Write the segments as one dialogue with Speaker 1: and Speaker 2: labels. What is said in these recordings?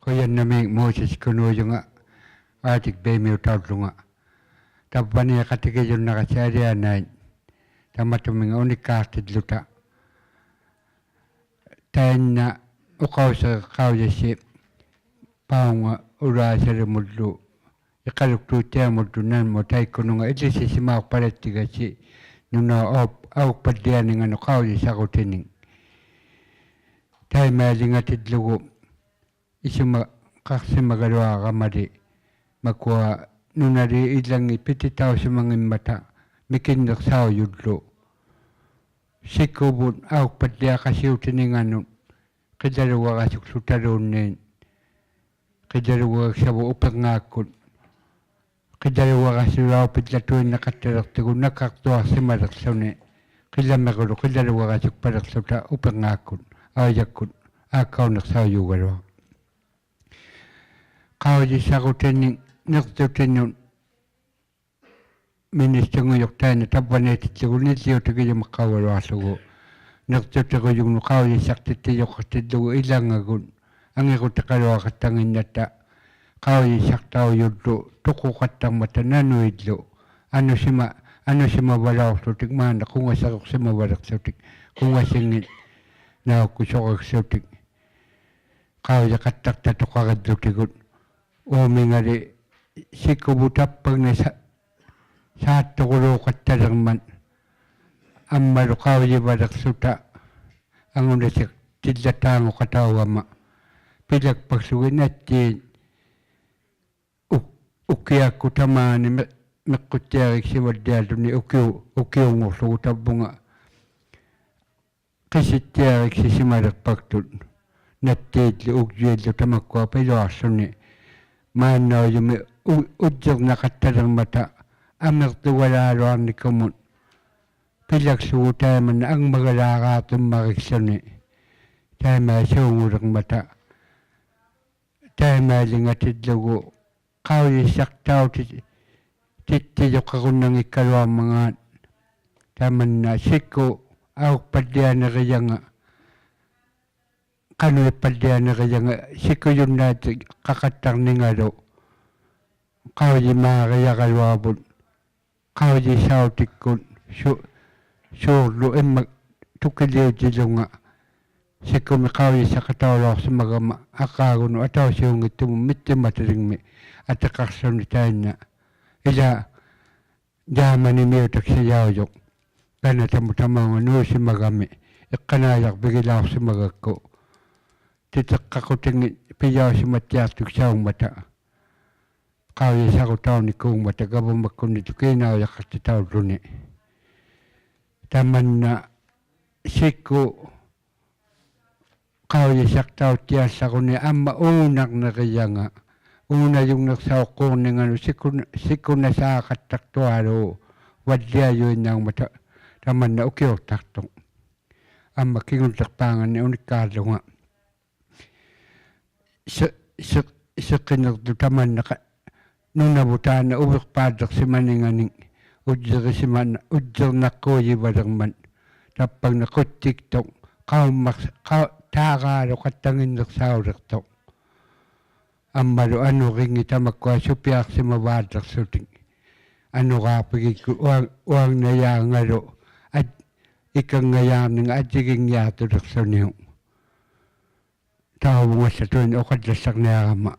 Speaker 1: Koyan naming Moses kuno yung atik bemi utaulunga. Tapani katike yung nakasari anay. Tamatuming unikastid luta. Tayo na ukaw sa kawyasi paunga urasari mulu. Ikaluktu tiya mulunan mo tayo kuno nga ilisi si maak paletiga si nuna awak padiyan nga no kawyasi ako tining. Tayo malingatid lugo. Isima kasi magalawa kamari magkuha nunari ilang ipititaw sa mga mata mikindak sao yudlo sikubun awak padya kasi utiningan kadalawa kasi sutarunin kadalawa sabu upangakon kadalawa kasi raw pitlatuin nakatarak tigo nakaktuwa si maraksone kilamagalo kadalawa kasi paraksuta upangakon ayakon akaw naksao yugaro. Kau di sakutin nuktutin yung minister ngayok tayo na tapanet tigunit siyo tayo yung makawala sugo. Nuktutin ko yung kau di sakti yung katidugo ilang agun. Ang ikot takalawa katangin nata. Kau di saktaw yung tuko katang mata nano idlo. Ano si mabalaw sutik mana kung asakok si mabalak sutik. Kung asingit na kusokak sutik. Kau di katak tatok agad sutikot. Mingari sikubutap pag na sa tukulo katarangman ang marukaw di badak suta ang una siya tidlatango katawa ma pilag pagsugin at ukiya kutama ni makutyarik si wadyado ni ukiyo nguso utabunga kasi tyarik si simarak pagtun natidli ugyedlo tamakwa pero aso ni mana yung udyog na katarang mata amir tuwala roan ni kumon pilag suutay man ang magalakatong mariksoni tayo masungurang mata tayo malingatid lugo kawali saktaw titidok ako ng ikalwa mga taman na siko awak padya na kaya nga kano padya na kaya nga siko yun natin kakatang ni nga do kau di makakaya kalwabon kau di sautik kun surlo tukiliw dilo nga siko mi kau di sa katawalak sa magama akaguno ataw siyong ito miti mataling mi at akaksan ni tayo na ila daman ni miyo taksiyaw yok kana tamutama nga no si magami ikanayak bigilaw si magako titak ako tingin piyaw si matyatuk siyang mata. Kau ya sa taw ni kung mata gabang makon nito kinaw ya katitaw runi. Taman na siko kau ya sa taw tiyasa ko ni ama unak na kaya nga. Una yung nagsaw ko ni nga siko na sa kataktuaro wadya yun ng mata. Taman na ukiyo taktong. Ama kingun takpangan ni unikado nga. Sa kinagdutaman na nung nabutaan na ubik padak si maninganing udyag si man udyag na koyi badang man tapag na ko tiktok kau takaro katangin na saurak to ang malo ano ring ita magkwa supiak si mabadak suting ano ka pagik uang na yang aro at ikang ngayang ng adiging yato dakso niyo tao mo sa tuwin o kadlasak na ama.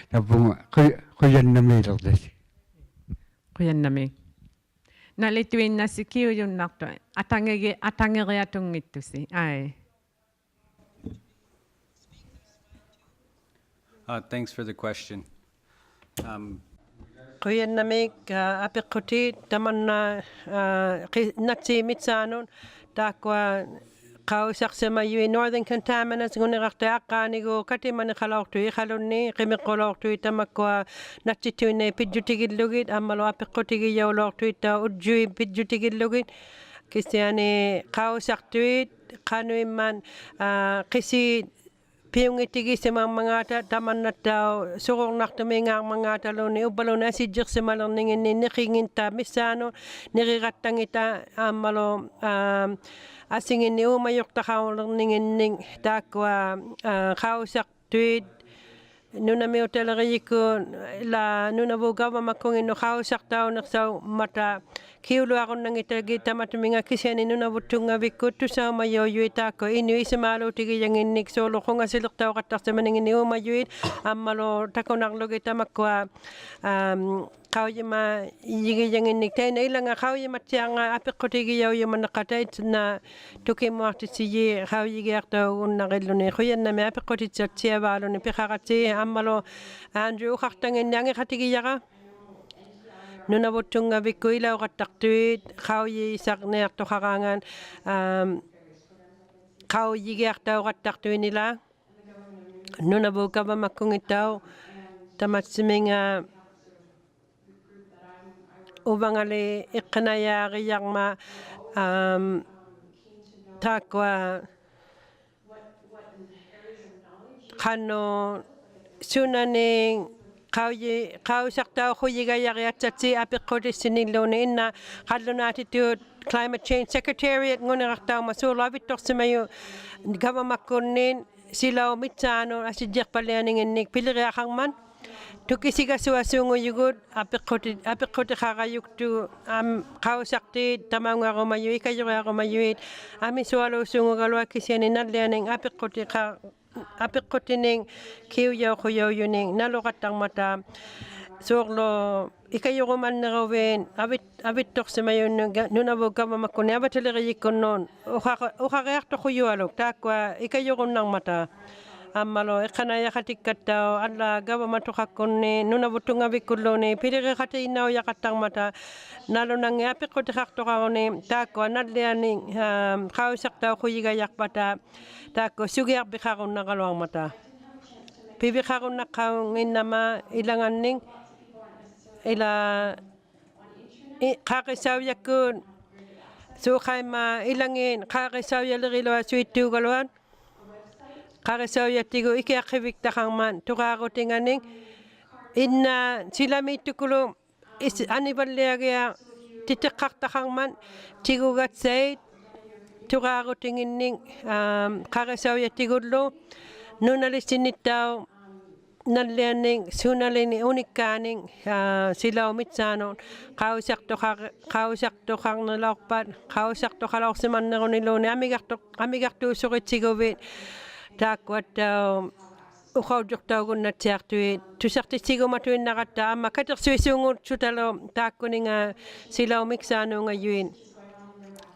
Speaker 1: Tapos kuyan na may lakdas.
Speaker 2: Kuyan na may. Nalituin na si Kiyo yung nakto. Atangere atong ito si. Ay.
Speaker 3: Thanks for the question.
Speaker 4: Kuyan na may apikuti taman na natsimit sa anon. Takwa Kausak sa mayu northern contaminants ngunakta akanigo kati man khalawtu khalunni qimiqolawtu tamakwa natitune pidjutigillugit amalo apiqutigi yawlawtu ta ujui pidjutigillugit kistiani qausaqtuit qanuimman qisi piungitigi semang mangata taman nataw sugong naktuminga mangata loni ubalo na si jik semalong ningin nikingin ta misano nirigatangita amalo asingin ni umayok ta kaulong ningin ning takwa kausak tuit nuna mi hotelleri ko la nuna voga mama kong ino khao sakta onak sa mata kiulu ako nang itagi tamat minga kiseni nuna butunga vikutu sa mayo yuita ko inu isimalo tigi yang inik solo konga silok tao katak sa maning inu mayuit amalo takonak logi tamakwa kau yama yigi yang inik tay na ilang kau yama tianga apik ko tigi yaw yama nakatay na tuki mo akti siye kau yigi akta unakilo ni kuyan na me apik ko tigi tiya balo ni pikakati amalo Andrew kaktangin yang ikatigi yaka nuna botunga biku ilaw kataktuit kau yi sakne akto karangan kau yigi akta kataktuit nila nuna buka ba makung itaw tamat siminga ubangali ikanayari yang ma takwa kano sunaning kau sakta ko yiga yari atati apikoti sinilo ni inna kadlona attitude climate change secretariat ngone rakta masulo abitok simayo gaba makunin sila mitsano asijek palianing innik piliri akangman tuki siga suasungo yugud apikoti kakayuktu kau sakti tamanga ko mayu ikayo ko mayuit ami sualo sungo galwa kisiani nalianing apikoti ning kiyo ko yuning nalokatang mata soklo ikayo ko man narawen abit tok sa mayon nuna boga mamakone abatili konon ukakayak to ko yualok takwa ikayo ko nang mata amalo ikanaya katikataw alla gawa matukakone nuna butunga bikulone pirige kati inaw yakatang mata nalo nang apik ko tikakto kaone tako nadlianing kausak taw kuyiga yakpata tako sugiyak bikakon nakalawang mata pibikakon nakawangin nama ilangan ning ila kakisaw yakun sukay ma ilangin kakisaw yalirilo suitu galwan Kakasaw yatigo iki akibik takangman tukako tinganing inna sila may tukulo is anibalya titikak takangman tigo gatsay tukako tingining kakasaw yatigo lo nunalisin itaw nalianing sunalini unikaning sila umitsano kausak to kang nalakpat kausak to kalak siman na nilo ni amigak to sukit sigobit takwat ukaw joktaw kun na tiyaktuit tusakti sigo matuin nakata ama katak suisungot sutalo tako ni nga sila umiksano ngayuin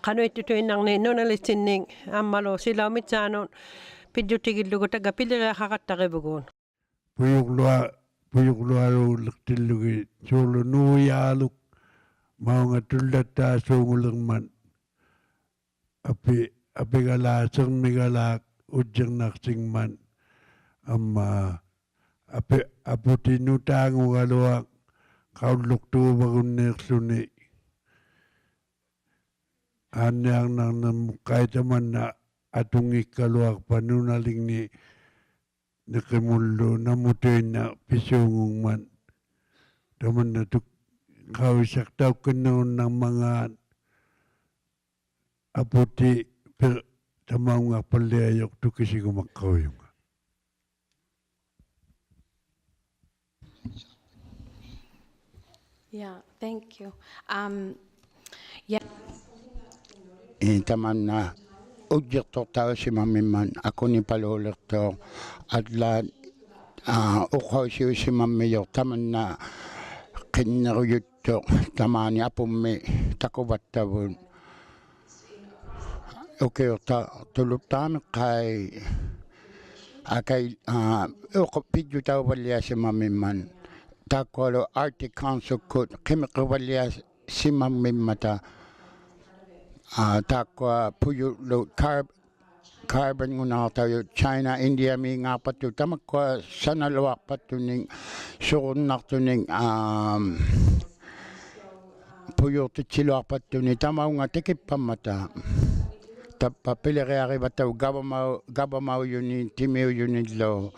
Speaker 4: kano itutuin nang ni nonalisin ning amalo sila umitsano pidutigid lugo taga pilira kakatakibugon
Speaker 1: puyuk lua ro laktilugi solo nuyaluk mau ngatulata songulang man api gala sang migalak ujang naksing man amma aputi nutangu galwa kauluk tu bagun neksuni anyang nang namukai taman na atungi kaluak panunaling ni nakimullo namutuin na pisungung man taman na tuk kausak tau kenon ng mga aputi tamaw nga palayok tu kasi kumakaw yung.
Speaker 3: Yeah, thank you.
Speaker 5: Taman na ujyak to tao si mamiman ako ni palolek to at la ukaw si mamiyok taman na kinaruyot to taman ni apumi takubat tabon. Okay, tulog tayo kay video tayo wala si mamiman. Takwalo Arctic Council Code chemical wala si mamimata. Takwa puyo load carbon nguna tayo China, India mi nga patu tamakwa sana lawak patu ning so naktuning puyo tichilo patu ni tamaw nga tikip pamata. Papilere bataw gaba mau yun timeo yun lo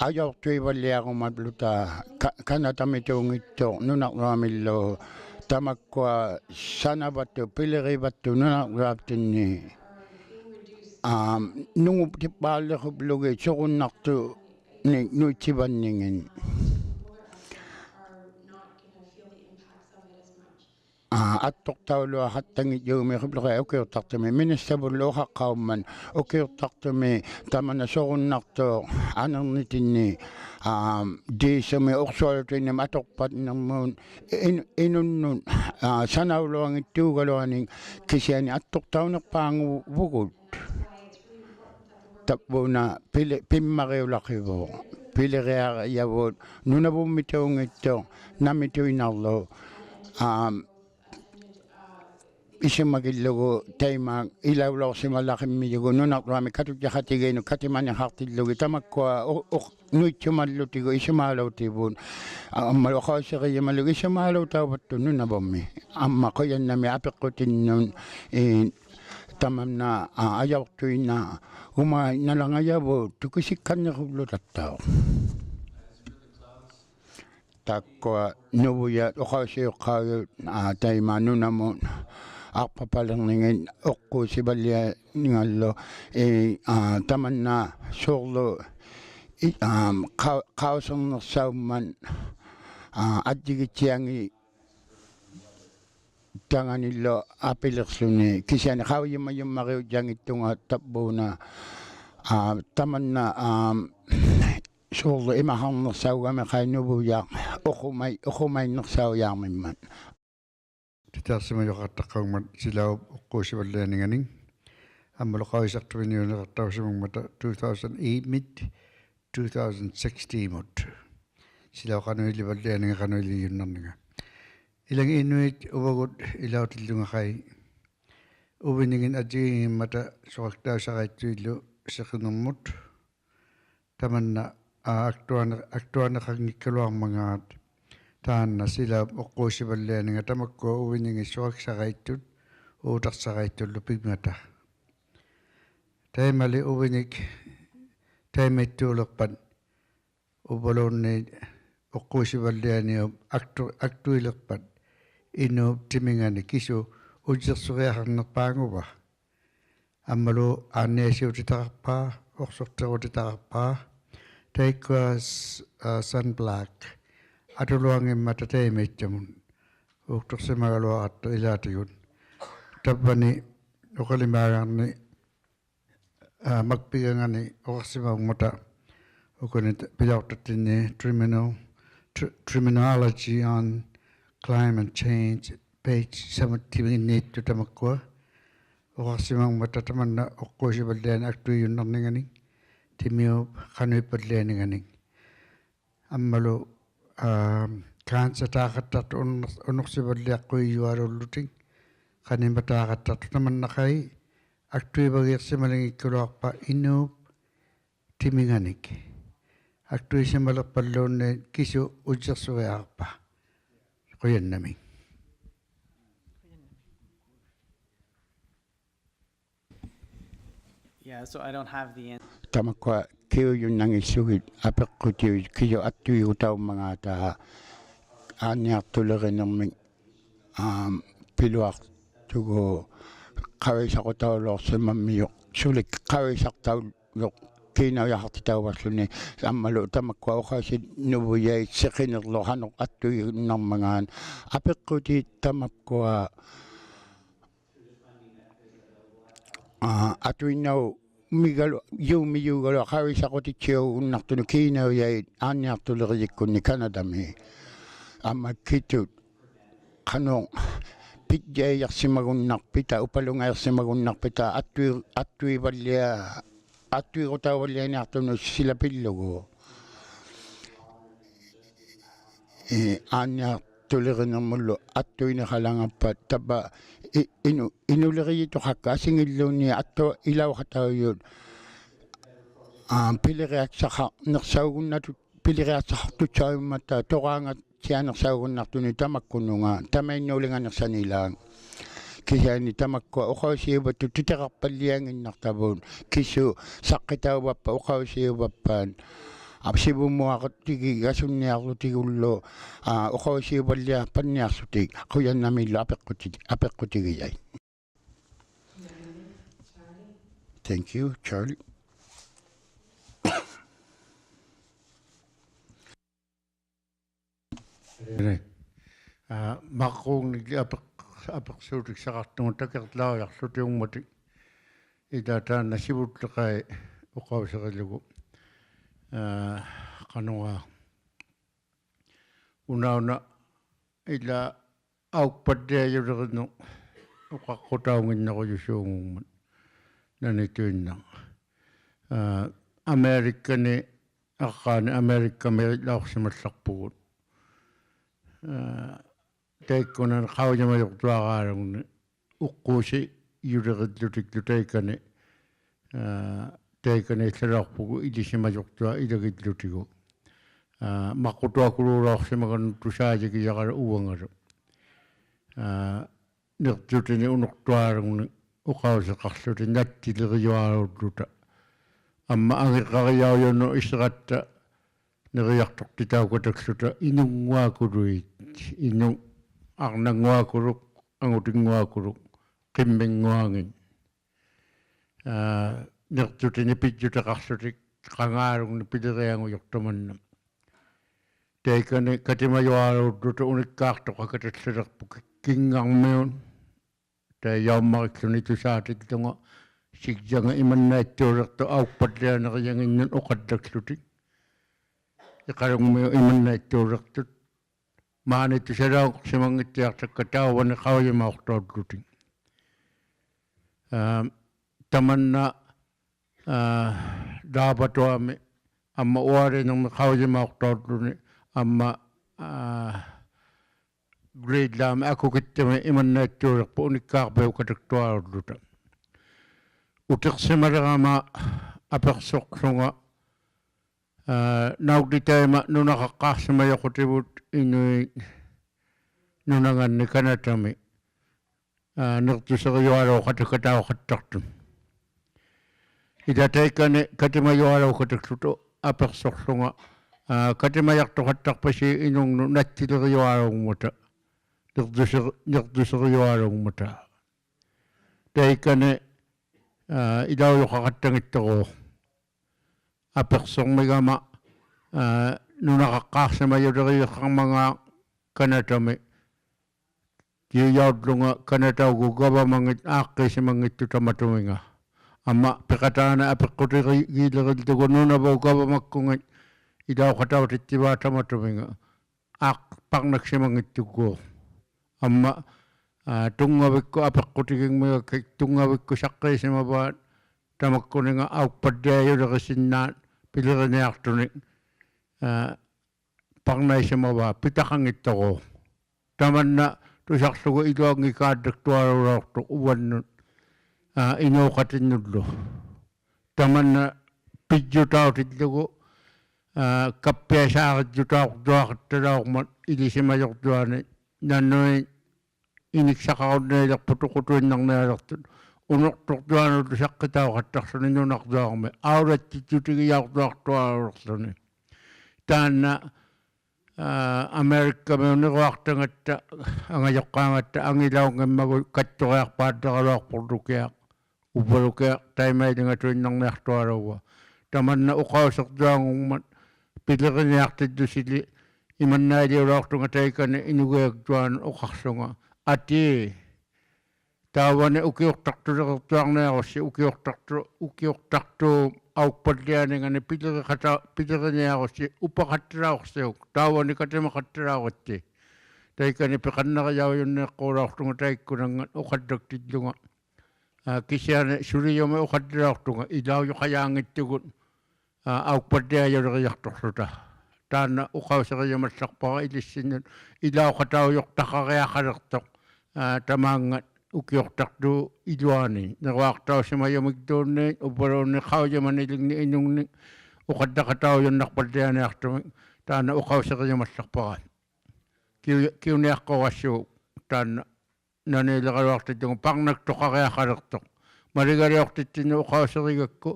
Speaker 5: ayaw tuwi wali ako mabluta kana tamitong ito nunak ramilo tamakwa sana bato pilere bato nunak raptin ni nung tipala ko bloge so nakto nuitsivanningin attortaulua hattangit yuumiqipluqa ukiutartumi minissavullu uhaqqaumman ukiutartumi tamana sorunnartoo anernitinni diisumi ursualutinnim atorpatnermuun inunnun sanauluangittuugaluaning kisiani attortaunerpaangu vugut tapuna pimmariulaqivuu pileriayavuut nunavummittuungitto namituinarlu isimagillugu taimaang ilaulorsimalaqimmijugu nunartuami katutjaqatigiinu katimanihartillugi tamakkua nuitsumalutigu isimaalutivuun ammal oqauseriyamallugu isimaalutauvattu nunavummi amma qoyannami apeqqutinnun tamanna ajaortuina nalangayavu tukisikkannerulutattao takkua nuvuya oqausiuqqaagut taimaa nunamun arpapalerningin oqquusivallia ningallu tamanna suurlu qausernersaumman atjigitsiangi tanganillo apilersuni kisiani qauyimayummariut jangittunga tapbuuna tamanna suurlu imaharnersauggami qainuvuya uqumainersauyarmimman
Speaker 3: titaarsimajoqattaqqaugmat silau uqquusivallianinganing аммалоqaisartuiniunertartausimungmata 2008 mit 2016 mut silau qanuilivallianinga qanuiliyunnarninga ilangi inuit uvagut ilautillungaqai uviningin ajigigimmata soqaktausaqaittuillu seqinermut tamanna aktuaneqangikkaluarmangaat taanna sila uqquusivallianinga tamakkua uviningis soqaksaqaittut uutarsaqaittullu pigmata taimali uvinik taimittuulerpat uvoluunni uqquusivallianiu aktuilerpat inuup timingani kisu ujersuriaqarnerpaanguva ammalu aanniasiutitaqarpaa orsorterutitaqarpaa taikkua sunblock atuluangimmata taimittumun uuktorsimagaluaqarta ilaatigut tappani uqalimaagaarni makpigangani oqarsimaungmata ukunit pilaortattinni Terminology on Climate Change page 70 tamakkua oqarsimaungmata tamanna oqquusivalliani aktuiyunnarningani timiu qanuippallianingani ammalu cancer taaqattartu unersivalliaqquiyualulluting qanimataqattartu tamannaqai aktuivagiarsimalingikkaluarpa inuup timinganik aktuisimalerpalluunni kisu ujersuriaqarpa quyannami
Speaker 6: Yeah, so I don't have the answer.
Speaker 5: Tamakua kiuyunnangissugit apeqqutiut kiyo attuigutaummangaataha aanniartulerinermik piluartugu qavisaqutaulorsimammiuq sulik qavisartaulloq kiinaujahartitauvarluni ammalu tamakkua uqasit nuvuyait seqinerloqanoq attuinnarmangaan apeqqutiit tamakkua atuinnau migalu yuugalu qavisaqutitsiu unnartunu kiinaujait aanniartuleriyikkunni Kanadami amma kitut qanu pitjayarsimagunnarpita upalungaersimagunnarpita attuigutauvallianiartunu silapillugu aanniartulerinermullu attuineqalangappat tappa inuleriyituqaqqa asingilluuni attu ilauqatauyut pileriaqsaqarnersaugunnatut pileriaqsaqartutsauimmata toqaangat sianersaugunnartuni tamakkununga tamainnuulinganersanilaang kisiani tamakkua uqausiuvattu titeqarpallianginnartavuun kisu saqqitauvappa uqausiuvappaan sivumuaqattigi asunniarlutigullu uqausiuvalliarpanniarsutik quyannamillu apeqqutigiyai. Thank you, Charlie.
Speaker 3: Makkuung niki apeksuutik saqartugu takertlaajarlutiungmatik ita taanna sivutleqai uqauserillugu qanuga unauna ila aukpaddiajulerinnu uqaqqutaunginnequyusuungummat nanituinna Amerikkani aqqaani Amerikkamerilaorsimallarpugut teikkunan qaujamajortuaqaalugni uqquusi yulerillutiklu teikani illalorpugu ilisimajortua ilagillutigu maqqutuakuluulaorsimagan tusaajikiyaqalu uangalu nirtutini unortuaalugni uqauseqarluti nattileriuaalulluta amma angiqqariaujunnu iseratta neriartortitaukatakluta inunguakuluit inu arnanguakuluk angutinguakuluk qimminguangin nirtutini pitjutaqarlutik qangaalugni pileriangujortamannam teikani katimajuaalulluta unikkaartoqakatallulerpu kingarmiun tayaummarikkluni tusaatiltunga sigjanga imannaittuulertu auppadlianerianginnun uqallakslutik iqalungmiu imannaittuulertut maanitusalaaqsimangittiartakka tauvani qaujimaortoollutik tamanna daapatuami amma uarinermi qaujimaortoolluni amma grade-laami akukittami imannaittuulerpu unikkaarpiukataktuaalulluta utersimalerama apersorlunga nauditaima nunaqaqqaarsimajoqutibut inuit nunanganni kanatami nirtuseriualuuqatakatauqattartun ida teikani katimajualuuqataklutu apersorlunga katimajartoqattarpasi inungnu nattileriualuungmuta nirtuseriualuungmuta teikani ilaujoqaqattangittoru apersormigama nunaqaqqaarsimayuleriuqqarmanga kanatami kiujaudlunga kanataugu governmangit aaqqiisimangittu tamatuminga amma piqataana apeqqutigiilerillugu nunavo governmakkungit ilauqatautittivaa tamatuminga aaqparnaksimangittugguu amma tungavikku apeqqutigingmiga tungavikku saqqisimabaat tamakkuninga auppaddiajulerisinnaan piliriniartuni parnaisimabaa pitaqangittoru tamanna tusarlugu iluangikaattaktualulortu uvannut inuuqatinnullu tamanna pijjutautillugu kappiasaaritjutauqtuaqattalaormat ilisimajortuani nannuin iniksaqarunniilerpu tuqutuinnarnialertut unortortuanullu saqqitauqattarluni nunartuarmi aulattitutigijaartuartualulorluni taanna Amerikkamiuniruartangatta angajoqqaangatta angilaungammagu kattoriarpaatteqaluarporlukiaq upalukiaq taimailinngatuinnarniartualuwa tamanna uqausertuangummat piliriniartittusili imannailiulaortunga taikani inugiaktuan uqarlunga ati taavani ukiortartulerertuarniarussi ukiortartu aukpadlianingani piliriniarussi upaqattiraorsiuk taavani katimaqattiraarutti taikani piqannariaujunneeqqulaortunga taikkunangat uqattaktillunga kisiani suliyumi uqattiraortunga ilaujoqajaangittugut aukpadliajuleriartorluta taanna uqauseriumallarpara ilissinut ilauqataujortaqariaqalertoq tamaangat ukiortartu iluani neruartausimayumiktuunniit upaluunni qaujamaniligni inungni uqattaqataujunnerpallianiartumik taanna uqauseriumallarpara kiuniaqqorassuu taanna naniileqaluartittugu parnaktoqariaqalertoq maligaliortittinnu uqauserigakku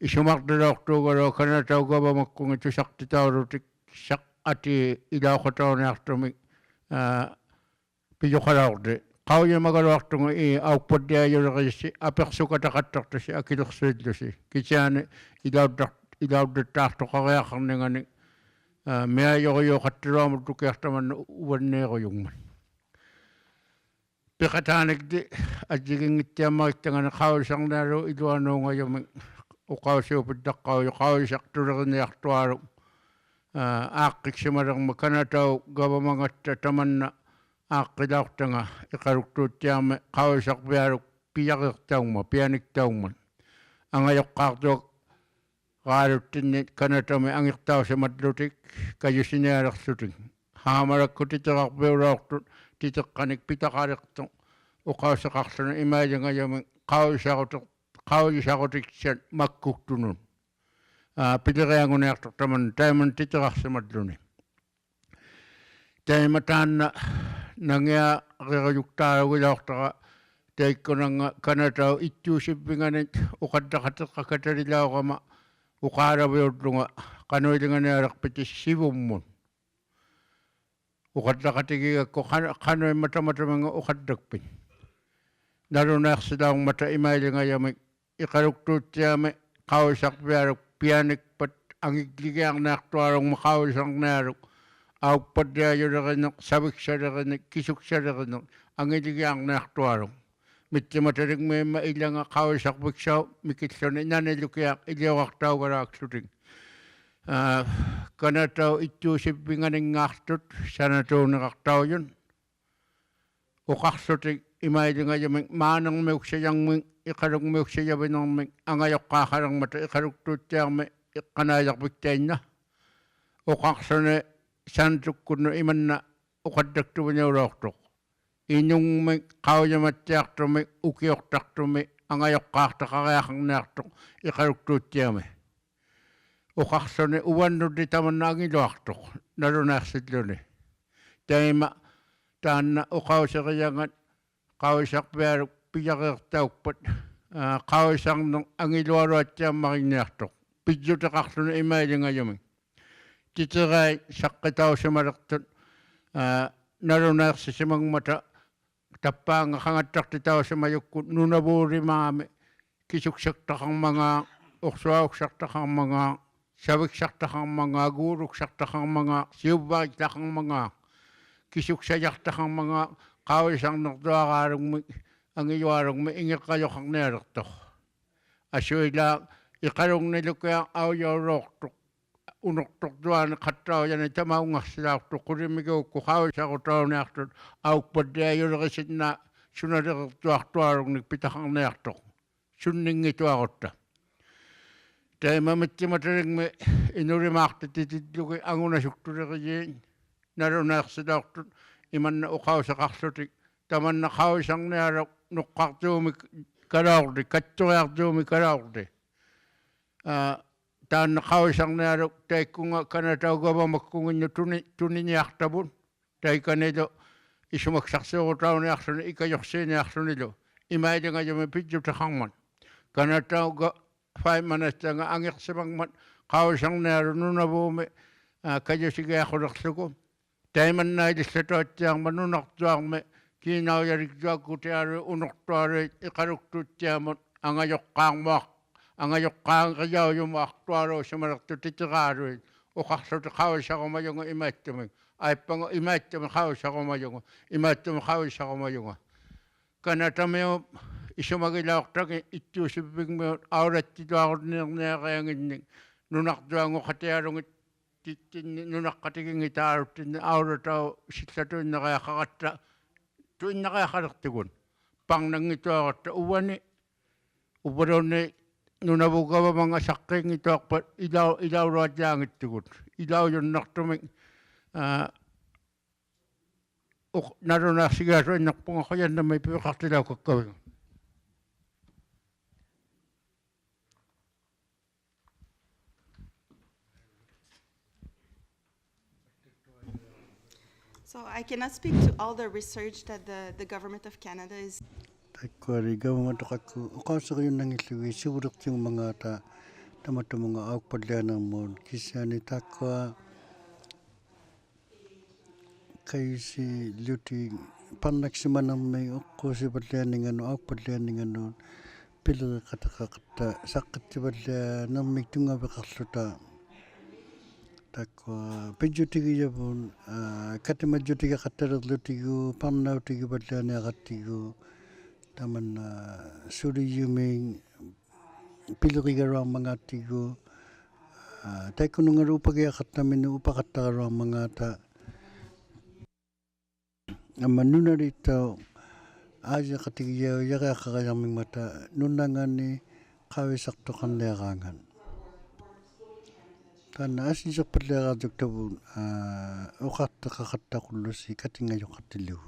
Speaker 3: isumartilaortuugalua kanataugabamakkungi tusartitaulutik saq ati ilauqatauniartumik pijoqalaorti qaujamagaluartunga aukpaddiajulerissi apersukataqattartusi akilersuillusi kisiani ilaudattaartoqariaqarningani mea yo kattiroamu tukertaman uvanneero jungman. Pikatanik di ajigingittiammagittangana qaulisarnaalu iluanuunga yomi uqausiupittakqau qaulisartuleriniartuaru aaqqiksimalerma kanatau gavamangatta tamanna aaqqilaartanga iqaluktuuttiarme qaulisarpialuk piaqirtaumma pianiktaumman angajoqqaartuak qaaluttinni kanatami angirtausimatlutik kajusinialersutik haamalakkutiterarpiulaortut titeqqanik pitaqaliqtu uqauseqarluna imaalingayamin qaulisarutiksat makkuktunun pilerianguniartortaman taiman titerarsimatluni taima taanna nangia rirajuktaalaguilaortara taikkunanga kanatau ittuusippinganit uqattaqateqqakatalilaorama uqaalaviutlunga qanuilinganialerpitis sivummun uqattaqatigigakku qanuimmatamatamanga uqattakpin nalunaarsilaungmata imailingayamik iqaluktuuttiami qaulisarpialuk pianikpat angikligiarnaartualungma qaulisarnialuk auppaddiajulerineq saviksalerineq kisuksalerineq angiligiarnaartualung mittimatalikmiimma ilanga qaulisarpiksau mikilluni nanilukiaq iliorartaugalaaksutik kanatau ittuusippinganingaartut sanatuuniqartaujun uqarsutik imailingayamin maanermiuksayangmin iqalukmiuksayavinermin angajoqqaaqalermata iqaluktuuttiarmi iqqanaajarpiktainna uqarsuni santukkunnu imanna uqattaktuvinuuloortuq inungmi qaujamattiartumi ukiortartumi angajoqqaartaqariaqarniartuq iqaluktuuttiami uqarsuni uvannuti tamanna angiluartuq nalunaarsitluni taima taanna uqauseriangat qauisarpialuk piaqertaukpat qauisarner angilualuattiammarinniartuq pijjuteqarluni imailingayami titerai saqqitausimalertut nalunaarsisimangmata tappaanga qangattartitausimajukkut nunavuurimaami kisuksartaqarmangaa ursuauksartaqarmangaa saviksartaqarmangaa guuluksartaqarmangaa siuvvaritlaqarmangaa kisuksajartaqarmangaa qaulisarnertuaqaalugmi angilualugmi ingeqqajoqarnialertoq asuilaa iqalugnilukia aujoorortuq unortortuaani qattaujani tamaungarsilaartuq qulimiguukku qaulisarutauniartut aukpaddiajulerisitna sunaleqertuartualugnik pitaqarniartoq sunninngituaqutta taimamitsimatalik inurimaartitititlugi angunasuktuleриin nalunaarsilaartut imanna uqauseqarlutik tamanna qaulisarnialuk nuqqartuumi kalaorti katturiartuumi kalaorti taanna qaulisarnialuk taikkunga kanataugavamakkunginnu tuniniartavun taikanilu isumaksarsiurutauniarluni ikajorsiiniarlunilu imailingajumi pitjutaqarman kanatauga 5 minutanga angirsimangmat qaulisarnialu nunavuumi kajusigiaqulерlugu taimannailissatoattiarma nunartuarmi kiinaujaliktuakkutialu unortualu iqaluktuuttiamut angajoqqaangriaujuma simalertu titiraaluit uqarluti qaulisarumajunga imaattumik aippanga imaattumi qaulisarumajunga imaattumi qaulisarumajunga kanatamiu isumagilaortagi ittuusippigmiut aulattituaqutniarniaqayanginnik nunartuangu qatialungit tittinni nunaqqatigingitaaluttinni aulatau sillatuinneqaaqaqatta tuinneqaaqalertugun parnangituaqatta uvalunni nunavugavamanga saqqingituarpat ilauluatiaangittugut ilaujunnertumik nalunaarsigaasuinnerpunga qajannami piqartilaukakkavig
Speaker 7: So I cannot speak to all the research that the government of Canada is.
Speaker 8: Takwari government kakku uqauseriunnangillugi sivurertiumangata tamatumunga aukpadlianermuun kisiani takwa kaisi luti parnaksimanermi uqquusipallianinganu aukpadlianinganuun pileriqataqaqta saqqittivallia nermik tungaveqarluta takwa pejutigi jabun katima jutiga katarlutigu pamnautigu badlane agatigu taman suri yuming pilurigarang mangatigu taikunungar upagya katamin upakatarang mangata amanunarito aja katigiya yaga kagayaming mata nunangani kawisakto kanlerangan Kana asi seperti tabun ukat kakata kulusi katinga yukatilu.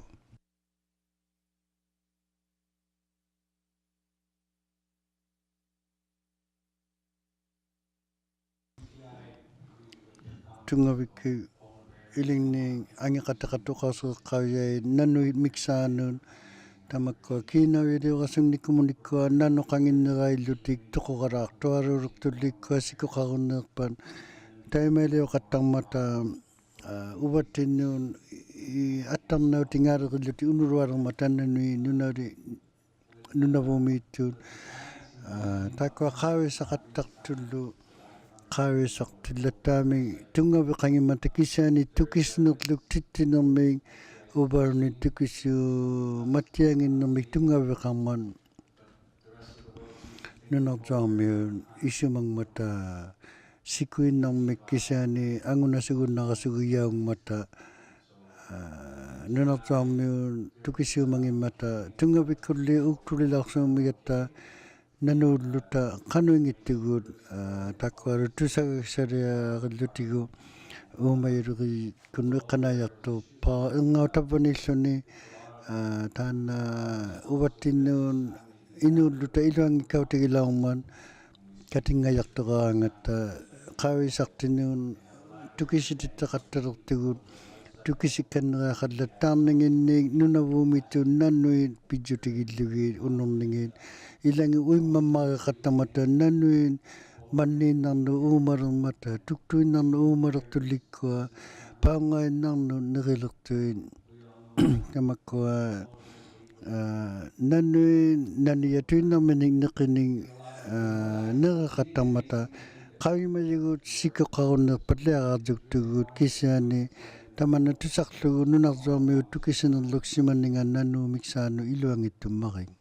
Speaker 8: Tunga wiki iling ni angi kata kasu kaya nanu miksanun tamak kina video kasung nikumuniko nanu kangin ngai lutik toko karak tuaruruk tulik kasiko kagunakpan. Tayo may leo katang mata ubatin yun atang na tingar ko luti unurwarang mata na nunabumit yun. Tako kawe sa katak tulo kawe sa tilatami tunga bikangi mata kisa ni tukis nukluk titinaming ubar ni tukis yu matiangin naming tunga bikangan nunabjam yun isumang mata sikuin ng mikisani anguna sugun nakasuguyang mata nunapsam yun tukisyo mangi mata tunga bikulli uktuli laksam miyata nanuluta kanuing itigud takwa rutusa sarya lutigo umayrugi kunu kanayakto pa ngaw tapanisoni tan ubatin nun inuluta ilang ikaw tigilangman katingayak to angat kawi saktinun tukisitita kataruktigun tukisikan nga kadlatam ningin nunawumitu nanuin pijutigidlugi unong ningin ilang uy mamaga katamata nanuin manin nang umarang mata tuktuin nang umarak tulikwa pangain nang nagilaktuin kamakwa nanuin naniyatuin nang maning nakining nakakatamata kami majugut sikakaon na padla aduktugut kisani taman na tusaklu nunakzami utukisan ng luksiman nga nanu miksano iluang itumaking